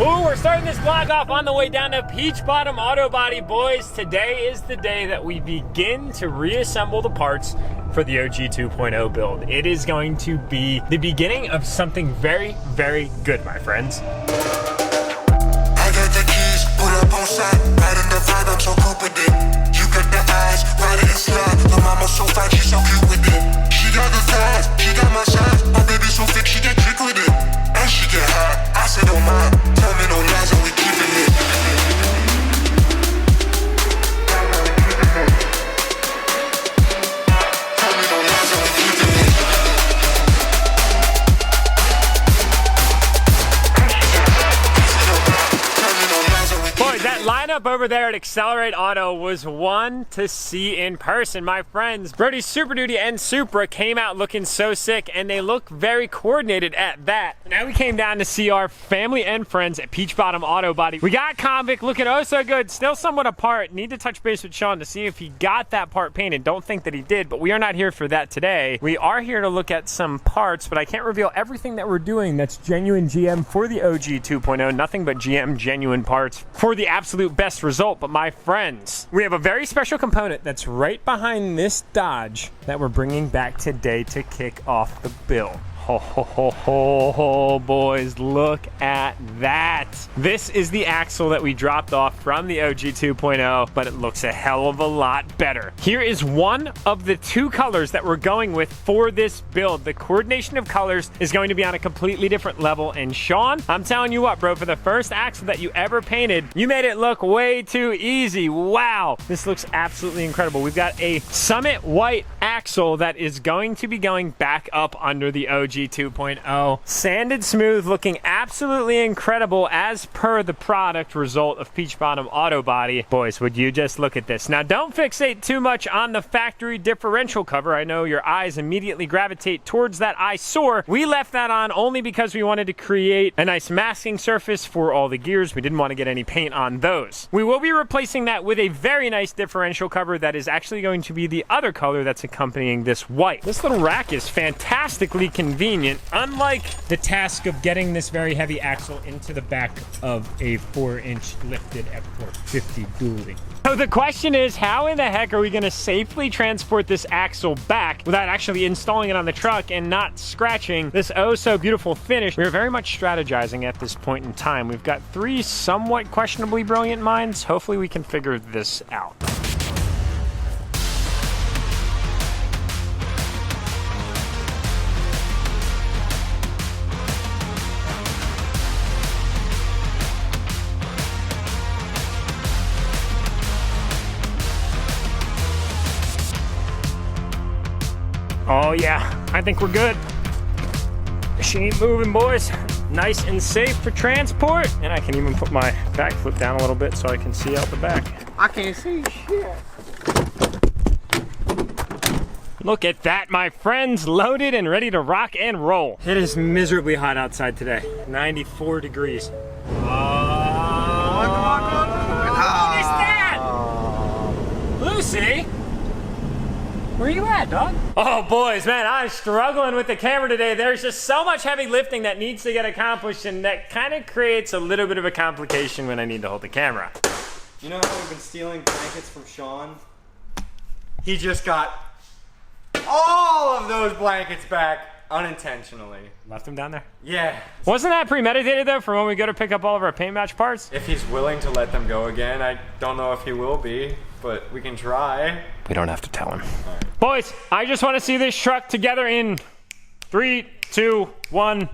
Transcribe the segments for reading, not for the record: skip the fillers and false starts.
Ooh, we're starting this vlog off on the way down to Peach Bottom Auto Body. Boys, today is the day that we begin to reassemble the parts for the OG 2.0 build. It is going to be the beginning of something very, very good, my friends. I got the keys, put up on side, right in the vibe, I'm so cool with it. You got the eyes, right in slide, the mama so fine, she's so cute with it. She got the thighs, she got my size, my baby so thick, she get trick with it. And she get hot, I said don't mind, tell me no lies and we keeping it. Lineup over there at Accelerate Auto was one to see in person, my friends. Brody's Super Duty and Supra came out looking so sick, and they look very coordinated at that. Now we came down to see our family and friends at Peach Bottom Auto Body. We got Convict looking oh so good, still somewhat apart. Need to touch base with Sean to see if he got that part painted. Don't think that he did, but we are not here for that today. We are here to look at some parts, but I can't reveal everything that we're doing that's genuine GM for the OG 2.0. Nothing but GM genuine parts for the absolute best result. But my friends, we have a very special component that's right behind this Dodge that we're bringing back today to kick off the build. Ho, ho, ho, ho, ho, boys, look at that. This is the axle that we dropped off from the OG 2.0, but it looks a hell of a lot better. Here is one of the two colors that we're going with for this build. The coordination of colors is going to be on a completely different level, and Sean, I'm telling you what, bro, for the first axle that you ever painted, you made it look way too easy. Wow, this looks absolutely incredible. We've got a Summit white axle that is going to be going back up under the OG 2.0. Sanded smooth, looking absolutely incredible as per the product result of Peach Bottom Auto Body. Boys, would you just look at this. Now, don't fixate too much on the factory differential cover. I know your eyes immediately gravitate towards that eyesore. We left that on only because we wanted to create a nice masking surface for all the gears. We didn't want to get any paint on those. We will be replacing that with a very nice differential cover that is actually going to be the other color that's accompanying this white. This little rack is fantastically convenient, unlike the task of getting this very heavy axle into the back of a 4-inch lifted F450 dually. So the question is, how in the heck are we going to safely transport this axle back without actually installing it on the truck and not scratching this oh so beautiful finish? We're very much strategizing at this point in time. We've got three somewhat questionably brilliant minds. Hopefully we can figure this out. Oh yeah, I think we're good. She ain't moving, boys. Nice and safe for transport. And I can even put my back foot down a little bit so I can see out the back. I can't see shit. Look at that, my friends, loaded and ready to rock and roll. It is miserably hot outside today, 94 degrees. What is that? Lucy? Where you at, dog? Oh, boys, man, I'm struggling with the camera today. There's just so much heavy lifting that needs to get accomplished, and that kind of creates a little bit of a complication when I need to hold the camera. You know how we've been stealing blankets from Sean? He just got all of those blankets back unintentionally. Left them down there? Yeah. Wasn't that premeditated, though, for when we go to pick up all of our paint match parts? If he's willing to let them go again, I don't know if he will be, but we can try. We don't have to tell him. Right. Boys, I just want to see this truck together in 3, 2, 1.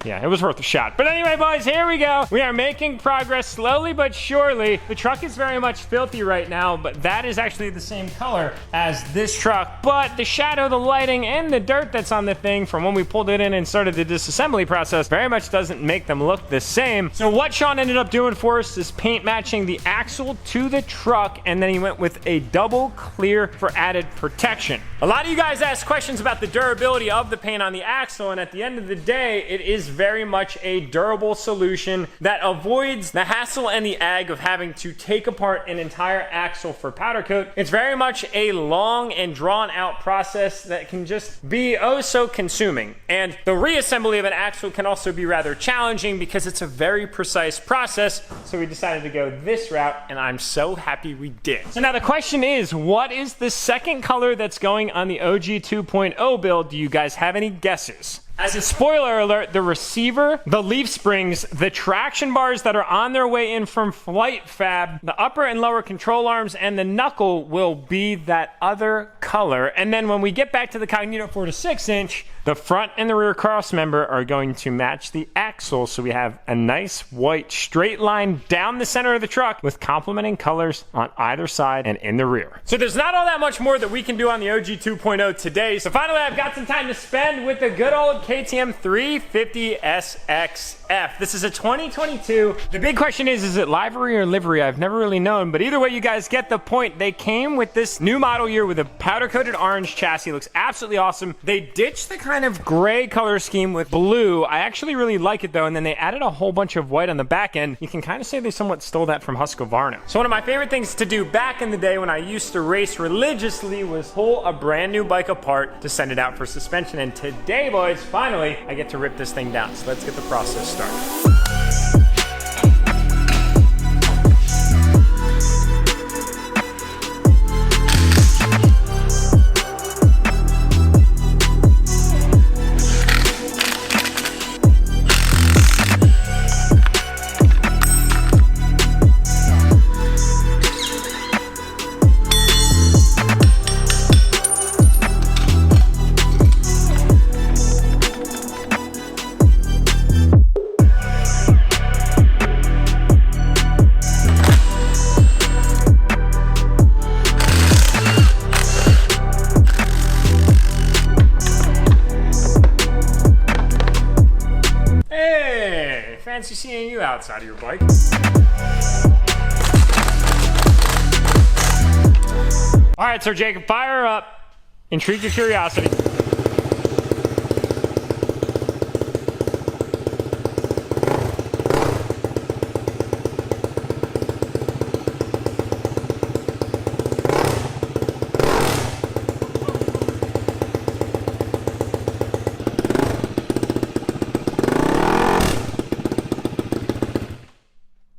Yeah, it was worth a shot. But anyway, boys, here we go. We are making progress slowly but surely. The truck is very much filthy right now, but that is actually the same color as this truck. But the shadow, the lighting, and the dirt that's on the thing from when we pulled it in and started the disassembly process very much doesn't make them look the same. So what Sean ended up doing for us is paint matching the axle to the truck, and then he went with a double clear for added protection. A lot of you guys asked questions about the durability of the paint on the axle, and at the end of the day, it is very much a durable solution that avoids the hassle and the ag of having to take apart an entire axle for powder coat. It's very much a long and drawn out process that can just be oh so consuming. And the reassembly of an axle can also be rather challenging because it's a very precise process. So we decided to go this route, and I'm so happy we did. So now the question is, what is the second color that's going on the OG 2.0 build? Do you guys have any guesses? As a spoiler alert, the receiver, the leaf springs, the traction bars that are on their way in from Flight Fab, the upper and lower control arms, and the knuckle will be that other color. And then when we get back to the Cognito 4 to 6 inch, the front and the rear cross member are going to match the axle. So we have a nice white straight line down the center of the truck with complementing colors on either side and in the rear. So there's not all that much more that we can do on the OG 2.0 today. So finally, I've got some time to spend with the good old KTM 350 SXF. This is a 2022. The big question is it livery or livery? I've never really known, but either way, you guys get the point. They came with this new model year with a powder coated orange chassis. It looks absolutely awesome. They ditched the kind of gray color scheme with blue. I actually really like it though, and then they added a whole bunch of white on the back end. You can kind of say they somewhat stole that from Husqvarna. So one of my favorite things to do back in the day when I used to race religiously was pull a brand new bike apart to send it out for suspension. And today, boys, finally, I get to rip this thing down. So let's get the process started. Fancy seeing you outside of your bike. All right, Sir Jacob, fire her up. Intrigue your curiosity.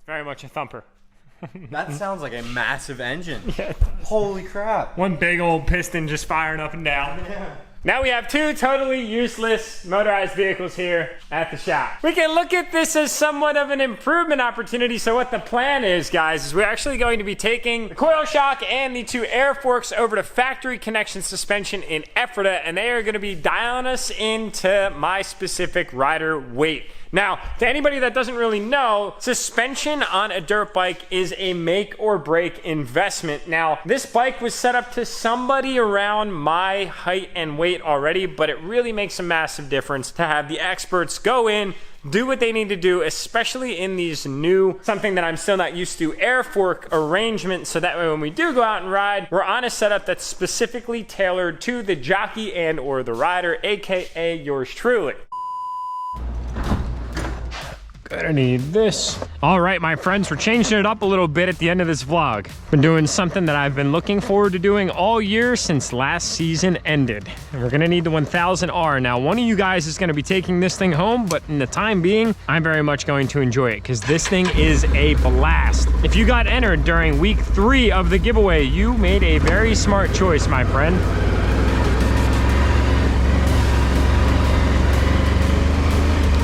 Very much a thumper. That sounds like a massive engine. Yeah. Holy crap. One big old piston just firing up and down. Yeah. Now we have two totally useless motorized vehicles here at the shop. We can look at this as somewhat of an improvement opportunity. So what the plan is, guys, is we're actually going to be taking the coil shock and the two air forks over to factory connection suspension in Ephrata, and they are going to be dialing us into my specific rider weight. Now, to anybody that doesn't really know, suspension on a dirt bike is a make or break investment. Now, this bike was set up to somebody around my height and weight already, but it really makes a massive difference to have the experts go in, do what they need to do, especially in these new, something that I'm still not used to, air fork arrangement, so that way when we do go out and ride, we're on a setup that's specifically tailored to the jockey and or the rider, aka yours truly. Gonna need this. All right, my friends, we're changing it up a little bit at the end of this vlog. We're doing something that I've been looking forward to doing all year since last season ended. And we're gonna need the 1000R. Now, one of you guys is gonna be taking this thing home, but in the time being, I'm very much going to enjoy it because this thing is a blast. If you got entered during week 3 of the giveaway, you made a very smart choice, my friend.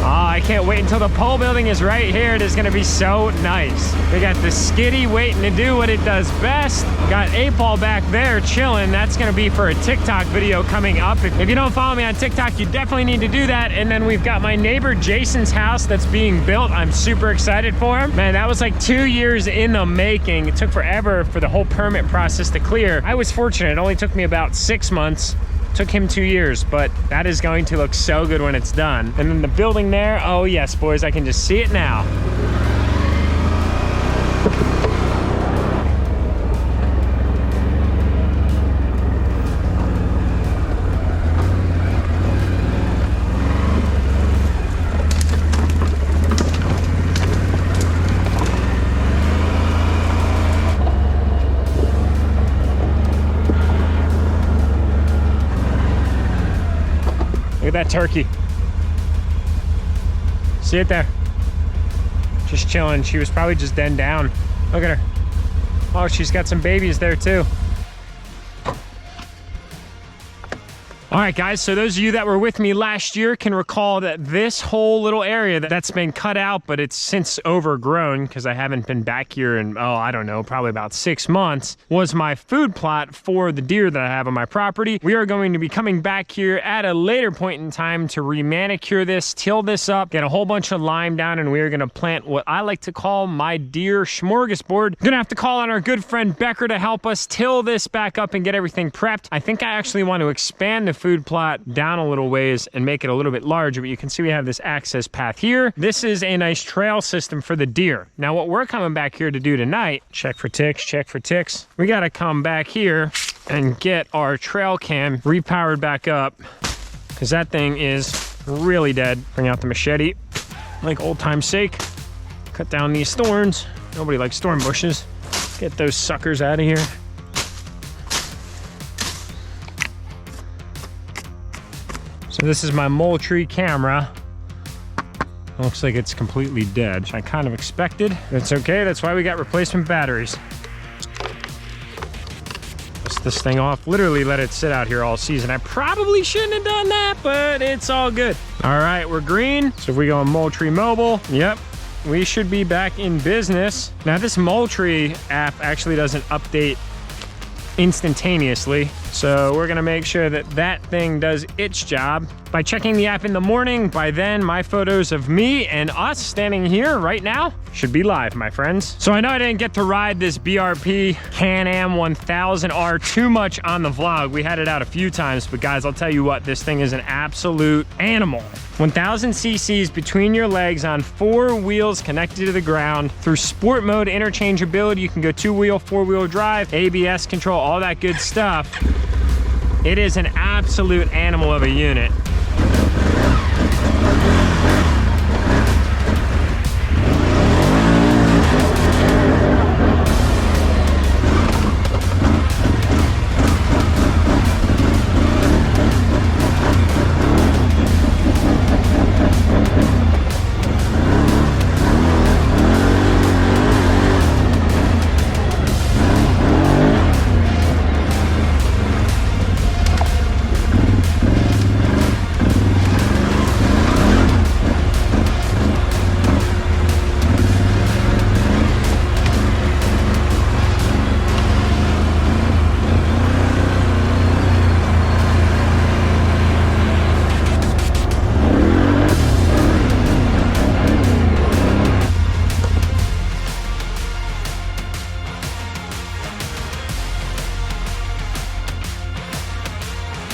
I can't wait until the pole building is right here. It is gonna be so nice. We got the skiddy waiting to do what it does best. Got 8-Ball back there chilling. That's gonna be for a TikTok video coming up. If you don't follow me on TikTok, you definitely need to do that. And then we've got my neighbor Jason's house that's being built. I'm super excited for him. Man, that was like 2 years in the making. It took forever for the whole permit process to clear. I was fortunate. It only took me about 6 months. Took him 2 years, but that is going to look so good when it's done. And then the building there, oh yes, boys, I can just see it now. that turkey. See it there? Just chilling. She was probably just denned down. Look at her. Oh, she's got some babies there too. All right, guys, so those of you that were with me last year can recall that this whole little area that's been cut out, but it's since overgrown because I haven't been back here in, oh, I don't know, probably about 6 months, was my food plot for the deer that I have on my property. We are going to be coming back here at a later point in time to re-manicure this, till this up, get a whole bunch of lime down, and we are gonna plant what I like to call my deer smorgasbord. Gonna have to call on our good friend Becker to help us till this back up and get everything prepped. I think I actually want to expand the food plot down a little ways and make it a little bit larger, but you can see we have this access path here. This is a nice trail system for the deer. Now what we're coming back here to do tonight, check for ticks, we gotta come back here and get our trail cam repowered back up because that thing is really dead. Bring out the machete, like old time's sake, cut down these thorns. Nobody likes thorn bushes. Get those suckers out of here. So this is my Moultrie camera. Looks like it's completely dead, which I kind of expected. It's okay, that's why we got replacement batteries. Dust this thing off, literally let it sit out here all season. I probably shouldn't have done that, but it's all good. All right, we're green. So if we go on Moultrie Mobile, yep, we should be back in business. Now this Moultrie app actually doesn't update instantaneously, so we're gonna make sure that that thing does its job by checking the app in the morning. By then, my photos of me and us standing here right now should be live, my friends. So I know I didn't get to ride this BRP Can-Am 1000R too much on the vlog. We had it out a few times, but guys, I'll tell you what, this thing is an absolute animal. 1000 cc's between your legs on 4 wheels connected to the ground. Through sport mode interchangeability, you can go 2-wheel, 4-wheel drive, ABS control, all that good stuff. It is an absolute animal of a unit.